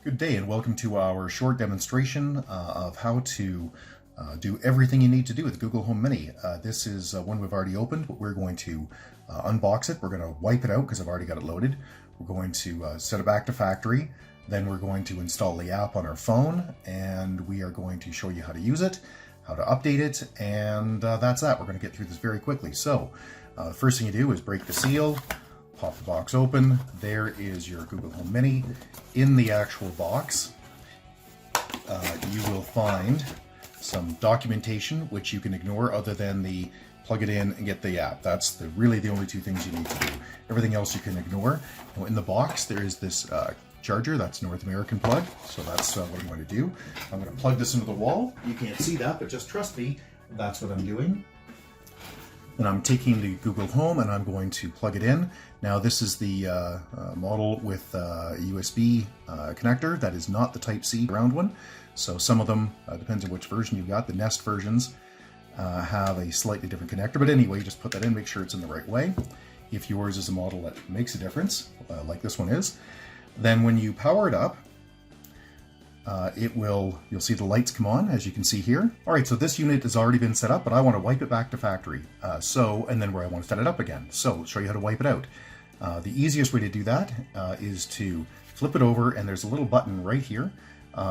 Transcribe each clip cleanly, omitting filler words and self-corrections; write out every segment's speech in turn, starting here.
Good day and welcome to our short demonstration of how to do everything you need to do with Google Home Mini. This is one we've already opened, but we're going to unbox it. We're going to wipe it out because I've already got it loaded. We're going to set it back to factory. Then we're going to install the app on our phone, and we are going to show you how to use it, how to update it, and that's that. We're going to get through this very quickly. So the first thing you do is break the seal. Pop the box open. There is your Google Home Mini. In the actual box, you will find some documentation which you can ignore other than the plug it in and get the app. That's really the only two things you need to do. Everything else you can ignore. Now, in the box, there is this charger. That's North American plug. So that's what I'm going to do. I'm going to plug this into the wall. You can't see that, but just trust me. That's what I'm doing. And I'm taking the Google Home and I'm going to plug it in. Now this is the model with a USB connector. That is not the Type-C round one. So some of them, depends on which version you've got. The Nest versions have a slightly different connector. But anyway, just put that in, make sure it's in the right way. If yours is a model that makes a difference, like this one is, then when you power it up, you'll see the lights come on, as you can see here. All right, so this unit has already been set up, but I want to wipe it back to factory. And then where I want to set it up again. So I'll show you how to wipe it out. The easiest way to do that is to flip it over, and there's a little button right here.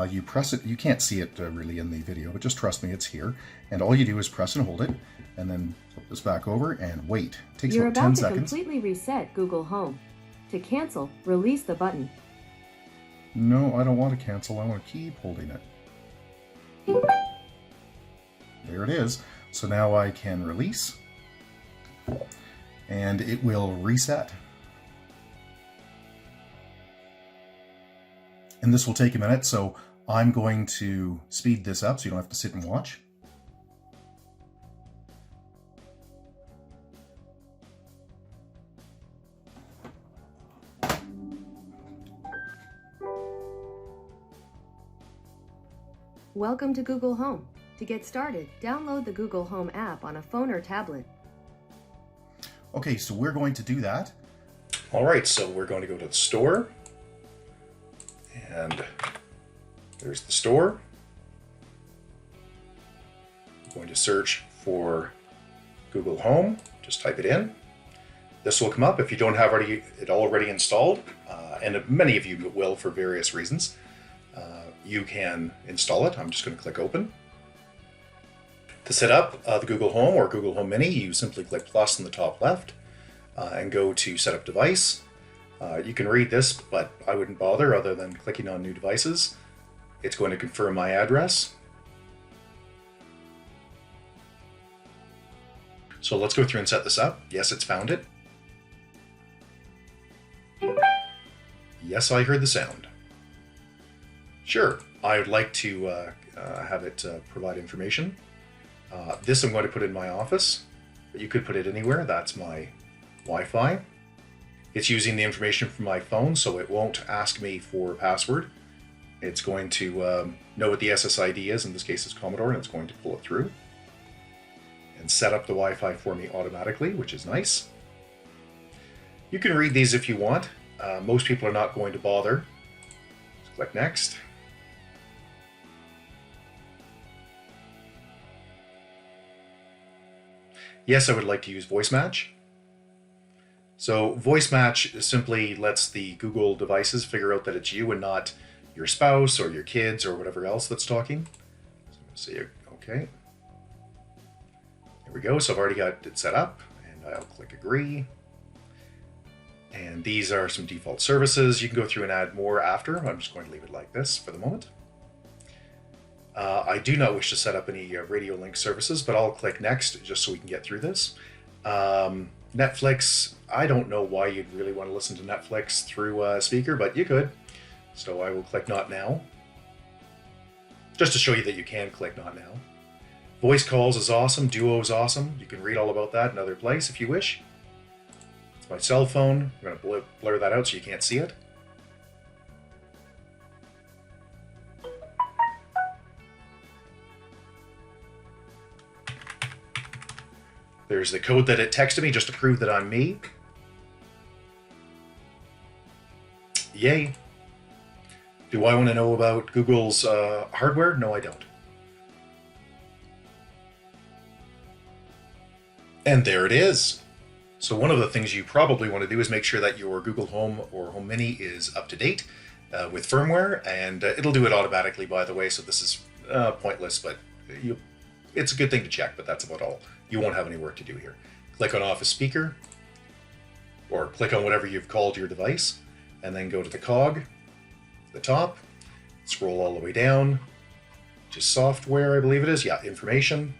You press it, you can't see it really in the video, but just trust me, it's here. And all you do is press and hold it, and then flip this back over and wait. It takes about 10 seconds. You're about to completely reset Google Home. To cancel, release the button. No, I don't want to cancel. I want to keep holding it. There it is. So now I can release, and it will reset. And this will take a minute, so I'm going to speed this up so you don't have to sit and watch. Welcome to Google Home. To get started, download the Google Home app on a phone or tablet. Okay, so we're going to do that. All right, so we're going to go to the store. And there's the store. I'm going to search for Google Home. Just type it in. This will come up if you don't have it already installed, and many of you will for various reasons. You can install it. I'm just going to click open. To set up the Google Home or Google Home Mini, you simply click plus in the top left and go to set up device. You can read this, but I wouldn't bother other than clicking on new devices. It's going to confirm my address. So let's go through and set this up. Yes, it's found it. Yes, I heard the sound. Sure, I would like to have it provide information. This I'm going to put in my office, but you could put it anywhere. That's my Wi-Fi. It's using the information from my phone, so it won't ask me for a password. It's going to know what the SSID is, in this case it's Commodore, and it's going to pull it through and set up the Wi-Fi for me automatically, which is nice. You can read these if you want. Most people are not going to bother. Just click next. Yes, I would like to use voice match. So voice match simply lets the Google devices figure out that it's you and not your spouse or your kids or whatever else that's talking. So I'm going to say, okay. There we go. So I've already got it set up, and I'll click agree. And these are some default services. You can go through and add more after. I'm just going to leave it like this for the moment. I do not wish to set up any radio link services, but I'll click next just so we can get through this. Netflix, I don't know why you'd really want to listen to Netflix through a speaker, but you could. So I will click not now. Just to show you that you can click not now. Voice calls is awesome. Duo is awesome. You can read all about that in another place if you wish. It's my cell phone. I'm going to blur that out so you can't see it. There's the code that it texted me just to prove that I'm me. Yay. Do I want to know about Google's hardware? No, I don't. And there it is. So one of the things you probably want to do is make sure that your Google Home or Home Mini is up to date with firmware, and it'll do it automatically, by the way, so this is pointless, but it's a good thing to check, but that's about all. You won't have any work to do here. Click on Office Speaker, or click on whatever you've called your device, and then go to the cog, the top, scroll all the way down to software, I believe it is, yeah, information.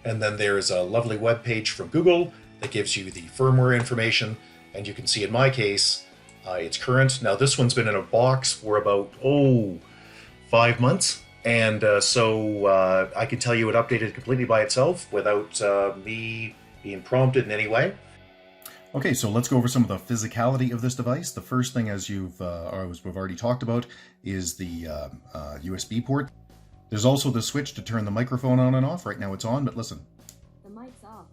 And then there's a lovely web page from Google that gives you the firmware information, and you can see in my case, it's current. Now this one's been in a box for about, 5 months, and so I can tell you it updated completely by itself without me being prompted in any way. Okay, so let's go over some of the physicality of this device. The first thing, as we've already talked about, is the USB port. There's also the switch to turn the microphone on and off. Right now it's on, but listen. The mic's off.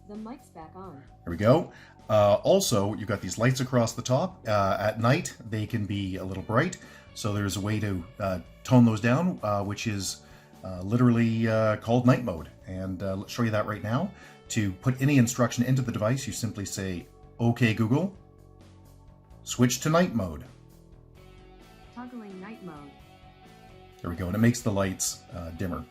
The mic's back on. There we go. Also, you've got these lights across the top. At night, they can be a little bright, so there's a way to tone those down, which is literally called night mode. And let's show you that right now. To put any instruction into the device, you simply say, "OK Google, switch to night mode." Toggling night mode. There we go, and it makes the lights dimmer.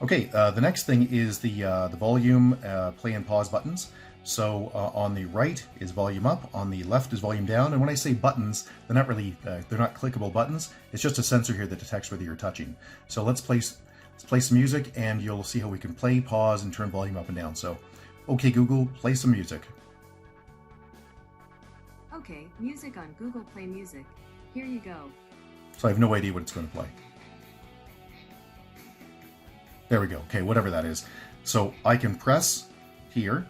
Okay, the next thing is the volume, play and pause buttons. So on the right is volume up, on the left is volume down, and when I say buttons, they're not really, they're not clickable buttons. It's just a sensor here that detects whether you're touching. So let's play some music, and you'll see how we can play, pause, and turn volume up and down. So, okay Google, play some music. Okay, music on Google Play Music. Here you go. So I have no idea what it's going to play. There we go. Okay, whatever that is. So I can press here,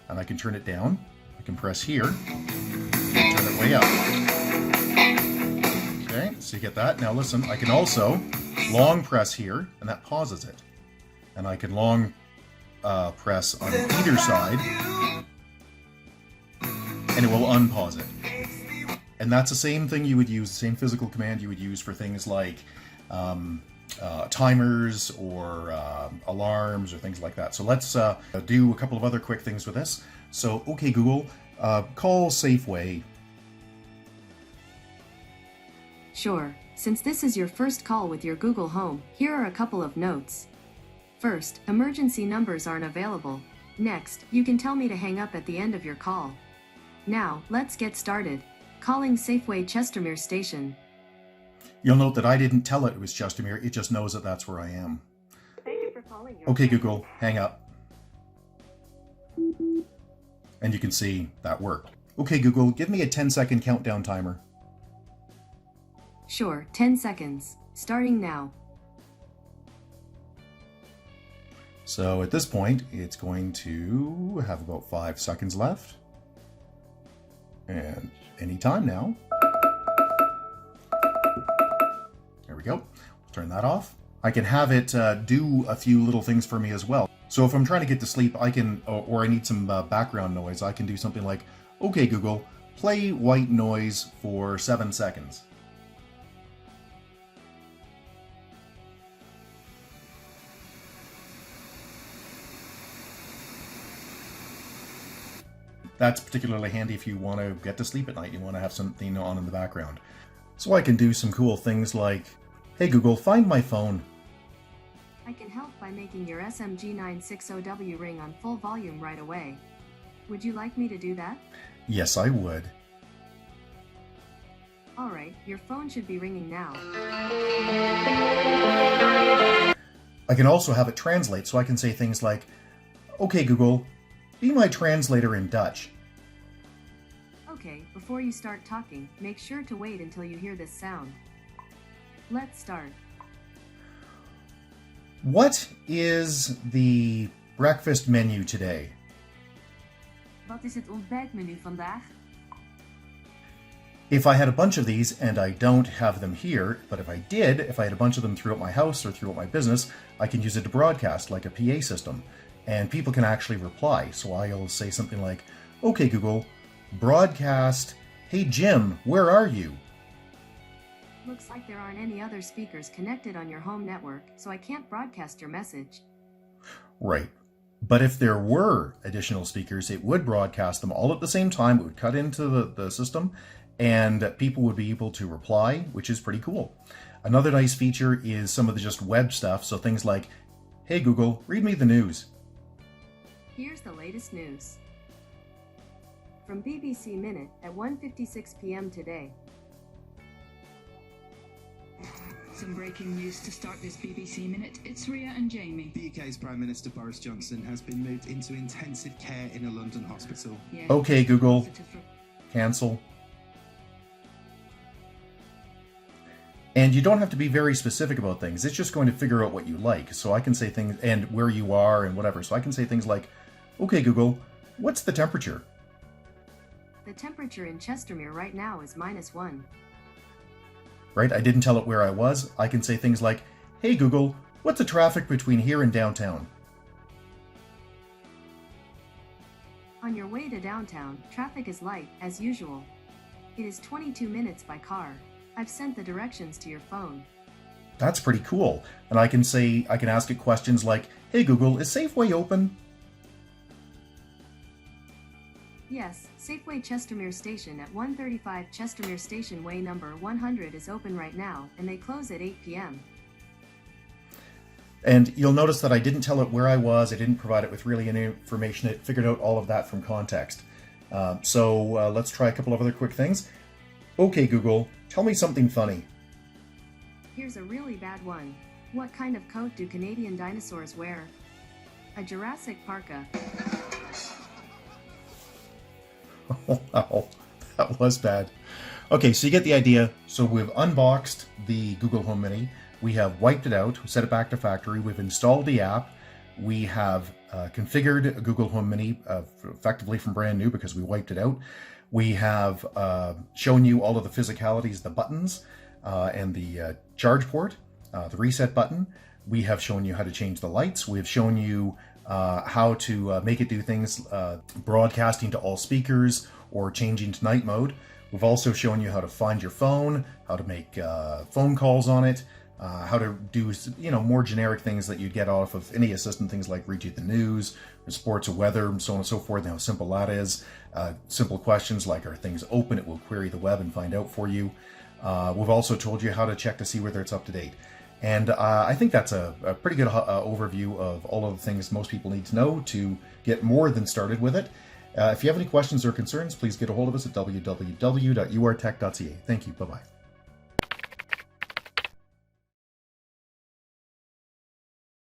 and I can turn it down. I can press here, and turn it way up. Okay, so you get that. Now listen, I can also long press here, and that pauses it. And I can long press on either side, and it will unpause it. And that's the same thing you would use, the same physical command you would use for things like timers or alarms or things like that. So let's do a couple of other quick things with this. So, okay Google, call Safeway. Sure. Since this is your first call with your Google Home, here are a couple of notes. First, emergency numbers aren't available. Next, you can tell me to hang up at the end of your call. Now, let's get started. Calling Safeway Chestermere Station. You'll note that I didn't tell it was Chestermere, it just knows that that's where I am. Thank you for calling. Okay Google, hang up. And you can see that worked. Okay Google, give me a 10-second countdown timer. Sure, 10 seconds. Starting now. So at this point, it's going to have about 5 seconds left. And any time now. There we go. Turn that off. I can have it do a few little things for me as well. So if I'm trying to get to sleep, I can, or I need some background noise, I can do something like, okay Google, play white noise for 7 seconds. That's particularly handy if you want to get to sleep at night. You want to have something on in the background. So I can do some cool things like, hey Google, find my phone. I can help by making your SMG960W ring on full volume right away. Would you like me to do that? Yes, I would. Alright, your phone should be ringing now. I can also have it translate, so I can say things like, okay Google, be my translator in Dutch. Okay, before you start talking, make sure to wait until you hear this sound. Let's start. What is the breakfast menu today? Wat is het ontbijtmenu vandaag? If I had a bunch of these, and I don't have them here, but if I did, if I had a bunch of them throughout my house or throughout my business, I can use it to broadcast like a PA system. And people can actually reply. So I'll say something like, okay Google, broadcast, hey Jim, where are you? Looks like there aren't any other speakers connected on your home network, so I can't broadcast your message. Right. But if there were additional speakers, it would broadcast them all at the same time. It would cut into the system, and people would be able to reply, which is pretty cool. Another nice feature is some of the just web stuff. So things like, hey Google, read me the news. Here's the latest news. From BBC Minute at 1:56 p.m. today. Some breaking news to start this BBC Minute. It's Ria and Jamie. The UK's Prime Minister Boris Johnson has been moved into intensive care in a London hospital. Yeah. Okay, Google, cancel. And you don't have to be very specific about things. It's just going to figure out what you like. So I can say things, and where you are and whatever. So I can say things like, okay, Google, what's the temperature? The temperature in Chestermere right now is -1. Right? I didn't tell it where I was. I can say things like, hey Google, what's the traffic between here and downtown? On your way to downtown, traffic is light, as usual. It is 22 minutes by car. I've sent the directions to your phone. That's pretty cool. And I can ask it questions like, hey Google, is Safeway open? Yes, Safeway Chestermere Station at 135 Chestermere Station Way number 100 is open right now, and they close at 8 p.m. And you'll notice that I didn't tell it where I was. I didn't provide it with really any information. It figured out all of that from context. So let's try a couple of other quick things. Okay, Google, tell me something funny. Here's a really bad one. What kind of coat do Canadian dinosaurs wear? A Jurassic parka. Oh, wow, that was bad. Okay, so you get the idea. So we've unboxed the Google Home Mini. We have wiped it out, set it back to factory. We've installed the app. We have configured Google Home Mini effectively from brand new because we wiped it out. We have shown you all of the physicalities, the buttons and the charge port, the reset button. We have shown you how to change the lights. We have shown you how to make it do things, broadcasting to all speakers or changing to night mode. We've also shown you how to find your phone, how to make phone calls on it, how to do more generic things that you'd get off of any assistant, things like read you the news, or sports or weather, and so on and so forth, and how simple that is. Simple questions like, are things open? It will query the web and find out for you. We've also told you how to check to see whether it's up to date. And I think that's a pretty good overview of all of the things most people need to know to get more than started with it. If you have any questions or concerns, please get a hold of us at www.urtech.ca. Thank you. Bye-bye.